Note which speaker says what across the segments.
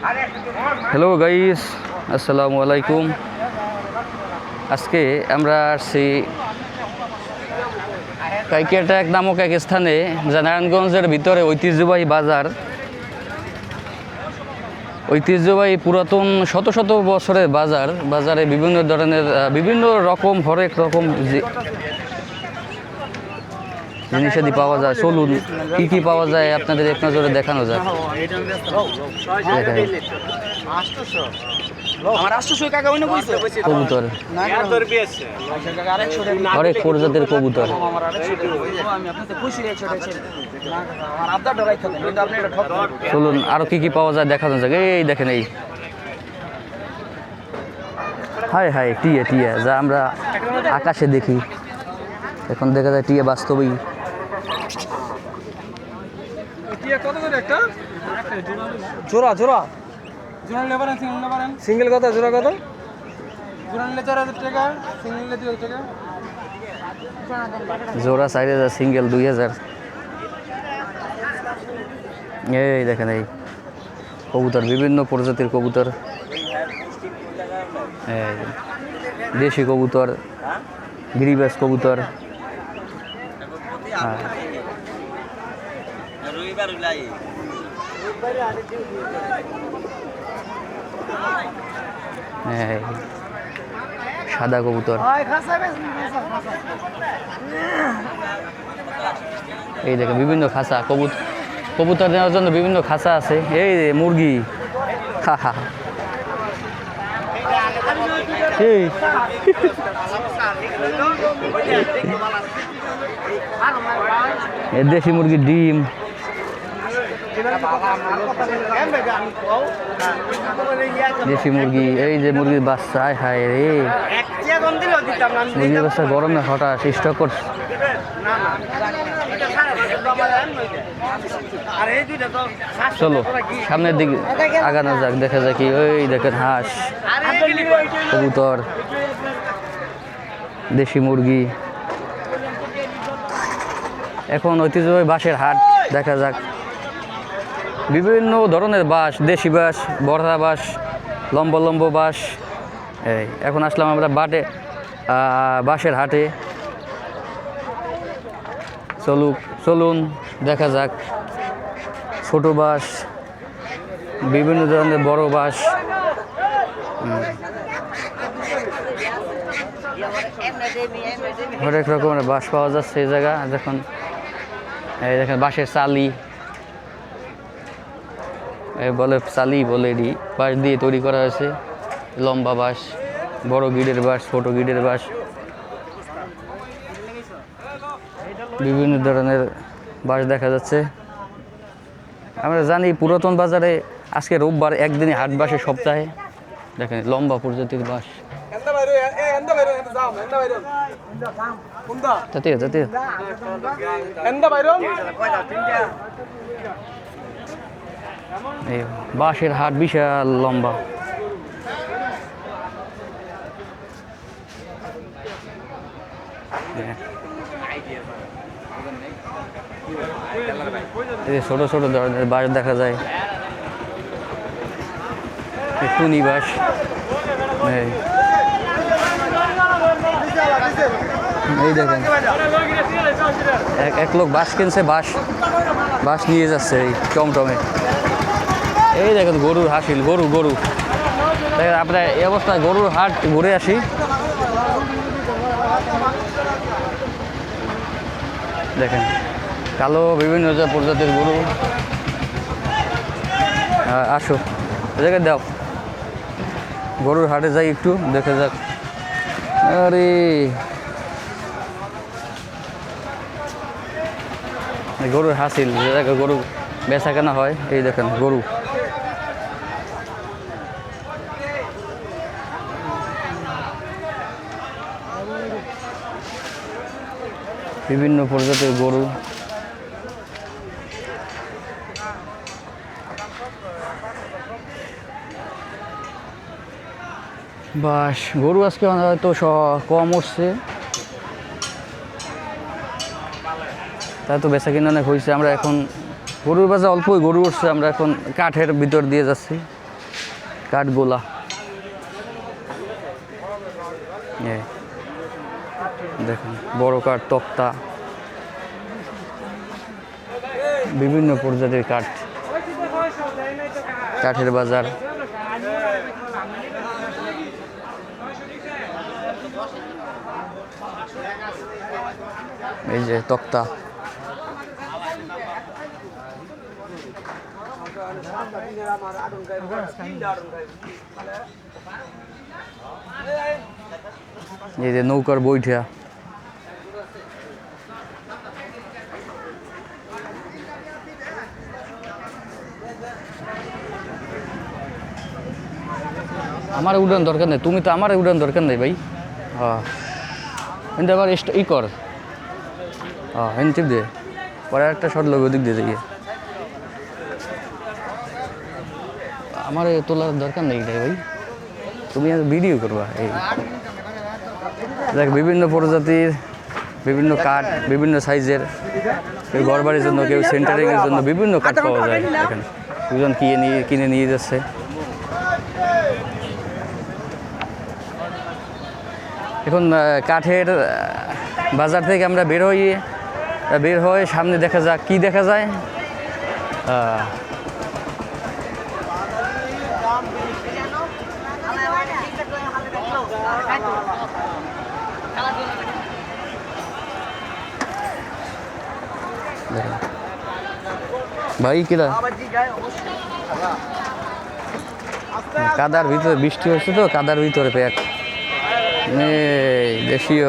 Speaker 1: Hello guys, আসসালামু আলাইকুম। আজকে আমরা আসছি কাইকিয়াটাক নামক এক স্থানে, যা নারায়ণগঞ্জের ভিতরে ঐতিহ্যবাহী বাজার। ঐতিহ্যবাহী পুরাতন শত শত বছরের বাজার। বাজারে বিভিন্ন ধরনের বিভিন্ন রকম হরেক রকম জিনিসাদি পাওয়া যায়। চলুন কি কি পাওয়া যায় আপনাদের এক নজরে দেখানো যাক। কবুতর, হরেক প্রজাতির কবুতর। চলুন আরো কি কি পাওয়া যায় দেখানো যাক। এই দেখেন, এই হায় হায় টিয়া টিয়া, যা আমরা আকাশে দেখি, এখন দেখা যায় টিয়া বাস্তবেই।
Speaker 2: জোড়া জোড়া সিঙ্গেল কত, জোড়া কত?
Speaker 1: জোড়া 4000, সিঙ্গেল 2000। এই দেখেন, এই কবুতর, বিভিন্ন প্রজাতির কবুতর, দেশি কবুতর, গিরিবাজ কবুতর। সাদা কবুতর, এই দেখেন বিভিন্ন খাঁচা। কবুতর নেওয়ার জন্য বিভিন্ন খাঁচা আছে। এই মুরগি, হা হা, এই দেশি মুরগির ডিম, দেশি মুরগি, এই যে মুরগির বাচ্চা। হায় হায় রে, মুরগির বাচ্চা গরমে হঠাৎ স্টক করছে। চলো সামনের দিকে আগানো যাক, দেখা যাক। ওই দেখেন হাঁস, কবুতর, দেশি মুরগি। এখন ঐতিহ্যবাহী বাঁশের হাট, দেখা যাক। বিভিন্ন ধরনের বাঁশ, দেশি বাঁশ, বড়া বাঁশ, লম্বা লম্বা বাঁশ। এই এখন আসলাম আমরা বাঁশের হাটে। চলুন দেখা যাক। ছোট বাঁশ, বিভিন্ন ধরনের বড় বাঁশ। হরেক রকমের বাঁশ পাওয়া যাচ্ছে এই জায়গা। দেখুন, এই দেখেন বাঁশের চালি, বলে চালি বলে, এটি বাঁশ দিয়ে তৈরি করা হয়েছে। লম্বা বাঁশ, বড় গিডের বাঁশ, ছোট গিডের বাঁশ, বিভিন্ন ধরনের বাঁশ দেখা যাচ্ছে। আমরা জানি পুরাতন বাজারে আজকে রোববার, একদিনই হাট বসে সপ্তাহে। দেখেন লম্বা প্রজাতির বাঁশ। এই বাঁশের হাট বিশাল লম্বা। ছোট ছোট ধরনের বাঁশ দেখা যায়। টুনি বাঁশ, এই দেখেন এক লোক বাঁশ কিনছে, বাঁশ নিয়ে যাচ্ছে এই টমটমে। এই দেখেন গরুর হাসিল, গরু দেখেন। আপনার এই অবস্থায় গরুর হাট ঘুরে আসি। দেখেন কালো বিভিন্ন প্রজাতির গরু। আসো দেখে দাও, গরুর হাটে যাই একটু, দেখে যাক। আরে গরুর হাসিল, যে জায়গায় গরু বেচা কেনা হয়। এই দেখেন গরু, বিভিন্ন প্রজাতির গরু। বাস গরু আজকে হয়তো কম উঠছে, তাই তো বেচা কিনা অনেক হয়েছে। আমরা এখন গরুর বাজার অল্পই গরু উঠছে, আমরা এখন কাঠের ভিতর দিয়ে যাচ্ছি। কাঠগোলা, দেখুন বড় কাঠ, তক্তা, বিভিন্ন প্রজাতির কাঠ, কাঠের বাজার। এই যে তক্তা, এই যে নৌকার বৈঠা, আমার উড়ান দরকার নেই, তুমি তো আমার উড়ান দরকার নেই ভাই। হ্যাঁ কিন্তু আবার ই কর, হ্যাঁ হেন টিপ দে, পরে একটা শর্ট লোক ওদিক দিয়ে যাইয়ে, আমার তোলার দরকার নেই রে ভাই, তুমি ভিডিও করবা। এই দেখ বিভিন্ন প্রজাতির, বিভিন্ন কাঠ, বিভিন্ন সাইজের, কেউ ঘর বাড়ির জন্য, কেউ সেন্টারিংয়ের জন্য বিভিন্ন কাঠ পাওয়া যায় এখানে। দুজন কিনে নিয়ে যাচ্ছে। এখন কাঠের বাজার থেকে আমরা বের হয়ে সামনে দেখা যাক কি দেখা যায়। ভাই কিরা কাদার ভিতরে, বৃষ্টি হচ্ছে তো কাদার ভিতরে প্যাক দেশীয়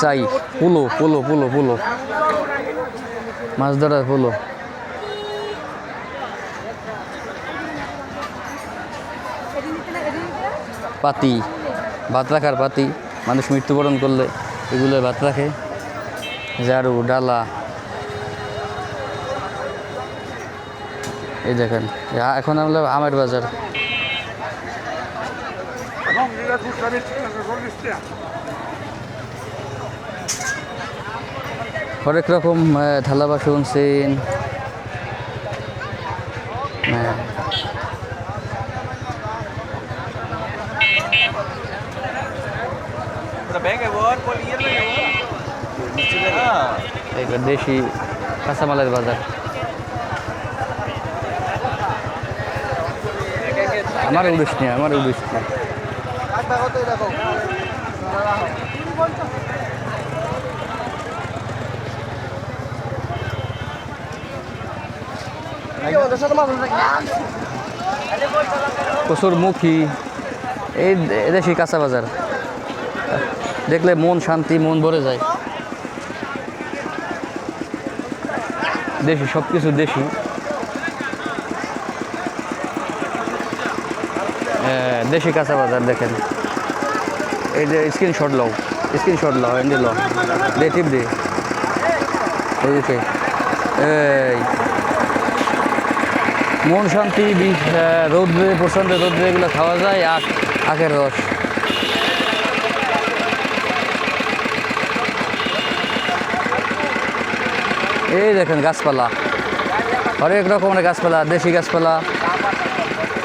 Speaker 1: চাই, পুলো পুলো পুলো পুলো, মাছ ধরার পুলো। পাতি, ভাত রাখার পাতি, মানুষ মৃত্যুবরণ করলে এগুলো ভাত রাখে। ঝাড়ু, ডালা, এই দেখেন এখন আমরা আমের বাজার। হরেক রকম থালা বাসন, সেন, দেশি কাঁচামালের বাজার। আমার উদ্দেশ্য নেই, আমার উদ্দেশ্য নেই। কচুর মুখী, এই দেশি কাঁচা বাজার দেখলে মন শান্তি, মন ভরে যায়। দেশি সব কিছু দেশি। দেশি কাঁচা বাজার দেখেন। এই যে স্ক্রিনশট লও, এন্ডি লও, দে টিপ দে। ওইদিকে এই মন শান্তি, রৌদ্রে, প্রচণ্ড রৌদ্রে এগুলো খাওয়া যায়। আখের রস, এই দেখেন গাছপালা, হরেক রকমের গাছপালা, দেশি গাছপালা,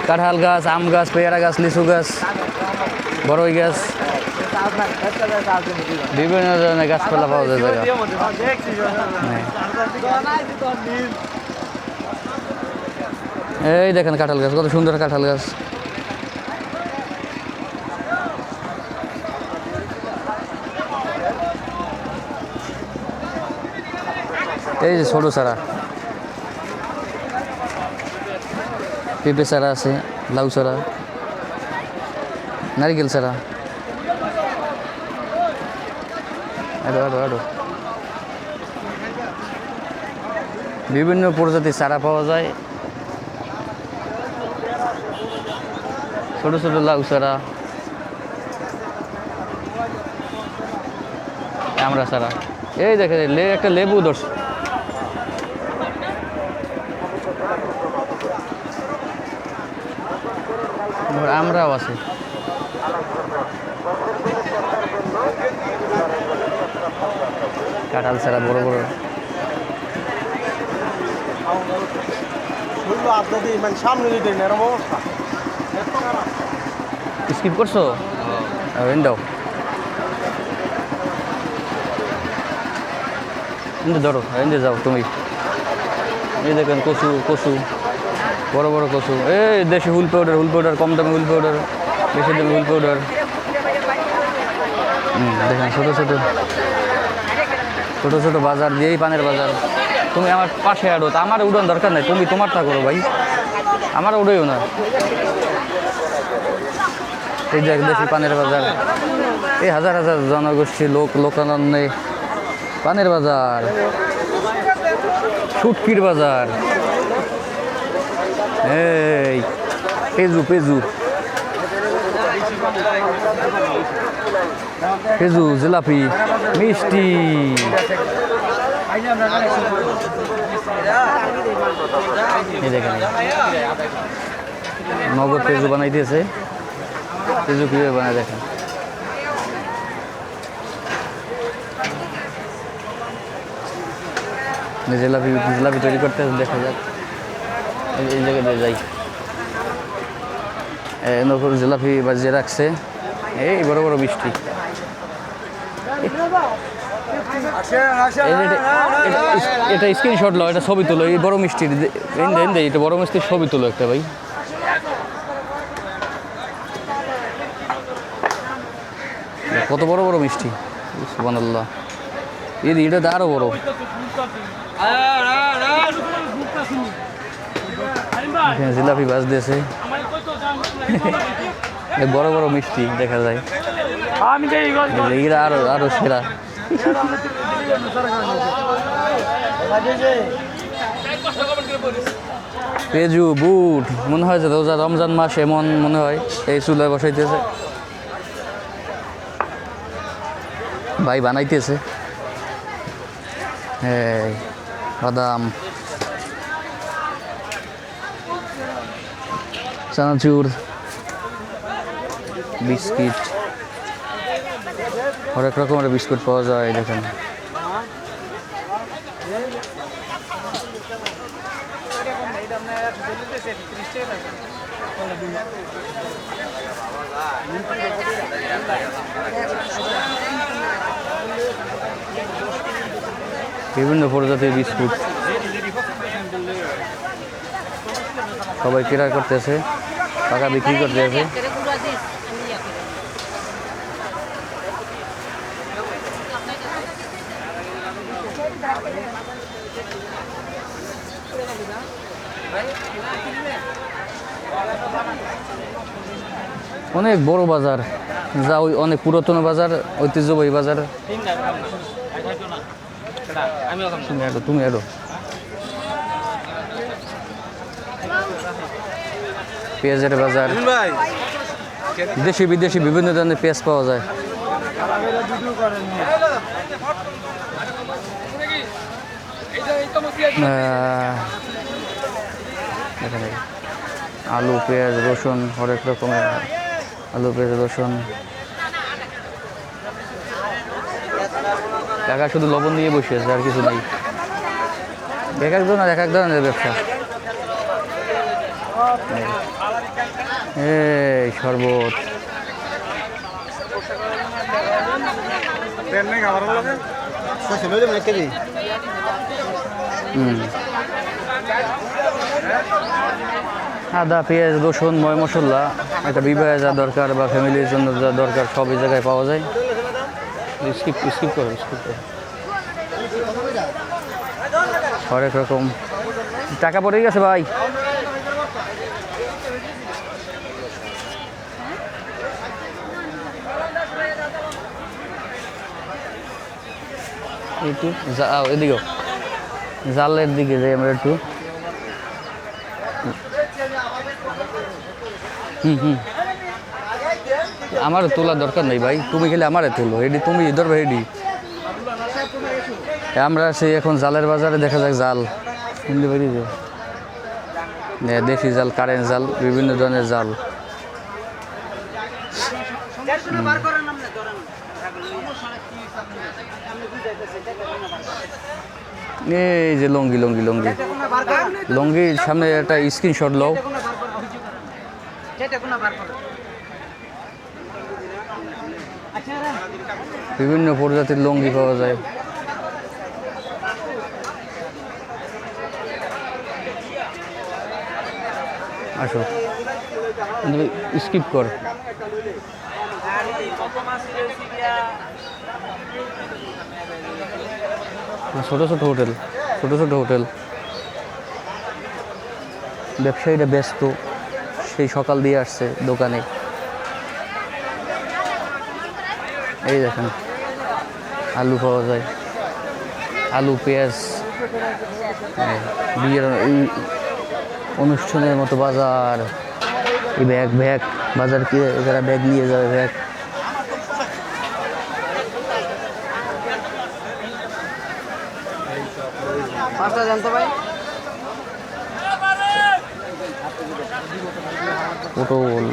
Speaker 1: কাঁঠাল গাছ, আম গাছ, পেয়ারা গাছ, লিচু গাছ, বড়ই গাছ, বিভিন্ন ধরনের গাছপালা পাওয়া যায় জায়গা। এই দেখেন কাঁঠাল গাছ, কত সুন্দর কাঁঠাল গাছ। এই যে ছোটো চারা, পেঁপে চারা আছে, লাউ চারা, নারিকেল চারা, বিভিন্ন প্রজাতির চারা পাওয়া যায়। ছোট ছোট লাউ চারা, আমরা চারা। এই দেখে একটা লেবু ধরছে। আমরাও আছে। কাঁঠাল ছাড়া বড় বড়
Speaker 2: শুনলো আপনাদের মানে সামনে যদি এরকম অবস্থা
Speaker 1: স্কিপ করছো এন দাও এনে ধরো এনে যাও তুমি এই দেখেন কচু কচু বড় বড় কচু এই দেশি হুল পাউডার কম দামে হুল পাউডার বেশি দামে হুল পাউডার দেখেন ছোটো ছোটো বাজার দিয়েই পানের বাজার তুমি আমার পাশে আড়ো তা আমার উড়ান দরকার নাই তুমি তোমারটা করো ভাই আমার উড়েও না এই দেখ দেশি পানের বাজার এই হাজার হাজার জনগোষ্ঠী লোকানন্দে পানের বাজার শুটকির বাজার এই পেজু জিলাপি মিষ্টি এই দেখেন নগদ পেজু বানাই দিয়েছে পেজু কীভাবে বানায় দেখেন জিলাপি তৈরি করতে দেখা যাক এই জায়গায় যাই নকুর জিলাপি বাজিয়ে রাখছে এই বড় বড় মিষ্টি এটা স্ক্রিনশট লো এটা ছবি তুলো এই বড় মিষ্টির এটা বড় মিষ্টির ছবি তুলো একটা ভাই কত বড় বড় মিষ্টি সুবহানাল্লাহ এটা তো আরো বড় জিলাপি বাজ দিয়েছে বড় বড় মিষ্টি দেখা যায় এরা আরো সেরা পেজু বুট মনে হয় যে রোজা রমজান মাস এমন মনে হয় এই চুলায় বসাইতেছে ভাই বানাইতেছে এই বাদাম চানাচুর বিস্কিট অনেক রকমের বিস্কুট পাওয়া যায় দেখেন বিভিন্ন প্রজাতির বিস্কুট সবাই ক্রয় করতেছে টাকা বিক্রি করতেছে অনেক বড় বাজার যা ওই অনেক পুরাতন বাজার ঐতিহ্যবাহী বাজার তুমি আরো পেঁয়াজের বাজার দেশি বিদেশি বিভিন্ন ধরনের পেঁয়াজ পাওয়া যায় আলু পেঁয়াজ রসুন হরেক রকমের আলু পেঁয়াজ রসুন কাকা শুধু লবণ নিয়ে বসে আছে আর কিছু নেই এক এক ধরনের ব্যবসা এই শরবত আদা পেঁয়াজ রসুন ময় মশলা একটা বিবাহে যা দরকার বা ফ্যামিলির জন্য যা দরকার সব এই জায়গায় পাওয়া যায় স্কিপ করো হরেক রকম টাকা পড়ে গেছে ভাই একটু এদিকেও জালের দিকে যাই আমরা একটু আমার তোলার দরকার নেই ভাই তুমি খেলে আমারে তোলো এডি তুমি ধরবে এডি আমরা সেই এখন জালের বাজারে দেখা যাক জাল বুঝতে পারি যে দেশি জাল কারেন্ট জাল বিভিন্ন ধরনের জাল এই যে লঙ্গি লঙ্গি লঙ্গি লঙ্গির সামনে একটা স্ক্রিনশট লও। বিভিন্ন প্রজাতির লঙ্গি পাওয়া যায়। আসো স্কিপ কর। ছোট ছোট হোটেল, ছোট ছোট হোটেল। ব্যবসায়ীরা ব্যস্ত, সেই সকাল দিয়ে আসছে দোকানে। এই দেখেন আলু পাওয়া যায়, আলু পেঁয়াজ। বিয়ের এই অনুষ্ঠানের মতো বাজার। এই ব্যাগ ব্যাগ বাজার কি যারা ব্যাগ নিয়ে যাবে ব্যাগ। পটল,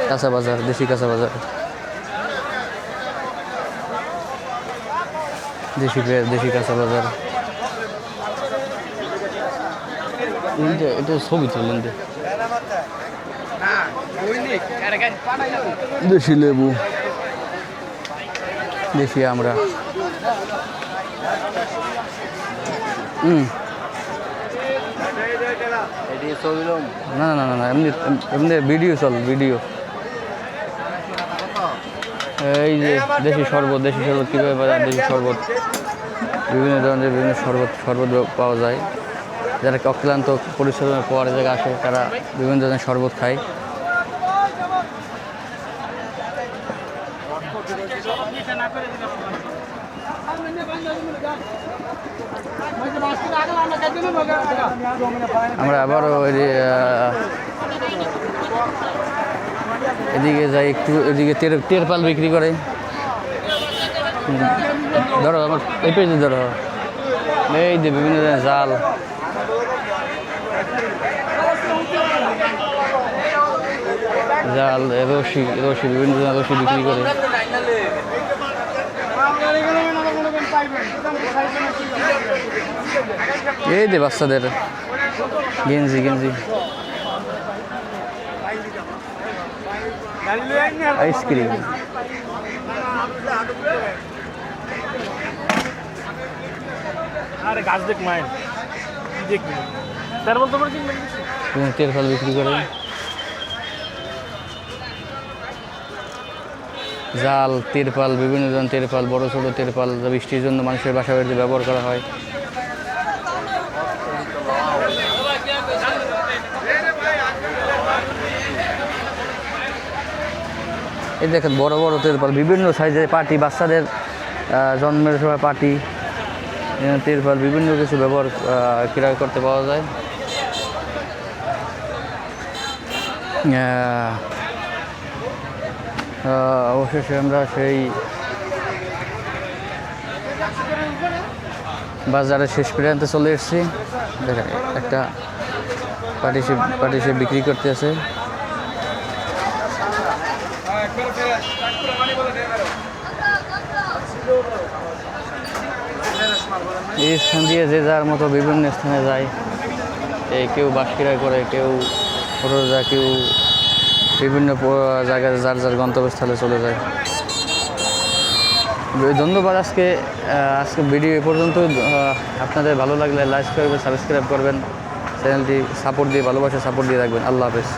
Speaker 1: কাঁচা বাজার, দেশি কাঁচা বাজার, দেশি পেঁয়াজ, দেশি কাঁচা বাজার। এটা ছবি তুলেন দে। দেশি লেবু, দেশি আমরা। না না না না, এমনি এমনি ভিডিও চল, ভিডিও। এই যে দেশি শরবত, দেশি শরবত কীভাবে পাওয়া যায়? দেশি শরবত, বিভিন্ন ধরনের বিভিন্ন শরবত পাওয়া যায়। যারা অক্লান্ত পরিশ্রমের পর জায়গায় আসে তারা বিভিন্ন ধরনের শরবত খায়। আমরা আবারও এদিকে যাই একটু। এদিকে তেরপাল বিক্রি করে। ধরো আমার এই পেজে ধরো, এই যে বিভিন্ন ধরনের জাল, জাল, রশি, রশি, বিভিন্ন ধরনের রশি বিক্রি করে। এই যে বাচ্চাদের গেঞ্জি গেঞ্জি, আইসক্রিম। তেরপাল বিক্রি করে, জাল, তিরপাল, বিভিন্ন ধরনের তিরপাল, বড় ছোট তিরপাল, যা বৃষ্টির জন্য মানুষের বাসা বাড়িতে ব্যবহার করা হয়। এই দেখেন বড় বড় তিরপাল, বিভিন্ন সাইজের পার্টি, বাচ্চাদের জন্মের সময় পার্টি, তিরপাল, বিভিন্ন কিছু ব্যবহার ক্রয় করতে পাওয়া যায়। অবশেষে আমরা সেই বাজারে শেষ প্রান্তে চলে এসেছি। দেখেন একটা পার্টি সে বিক্রি করতে আছে। এই স্থান দিয়ে যে যার মতো বিভিন্ন স্থানে যায়। কেউ বাস ক্রয় করে, কেউ অটো যায়, কেউ বিভিন্ন জায়গায় যার যার গন্তব্যস্থলে চলে যায়। ধন্যবাদ। আজকে ভিডিও এ পর্যন্ত। আপনাদের ভালো লাগলে লাইক করবেন, সাবস্ক্রাইব করবেন, চ্যানেলটি সাপোর্ট দিয়ে, ভালোবাসা সাপোর্ট দিয়ে রাখবেন। আল্লাহ হাফেজ।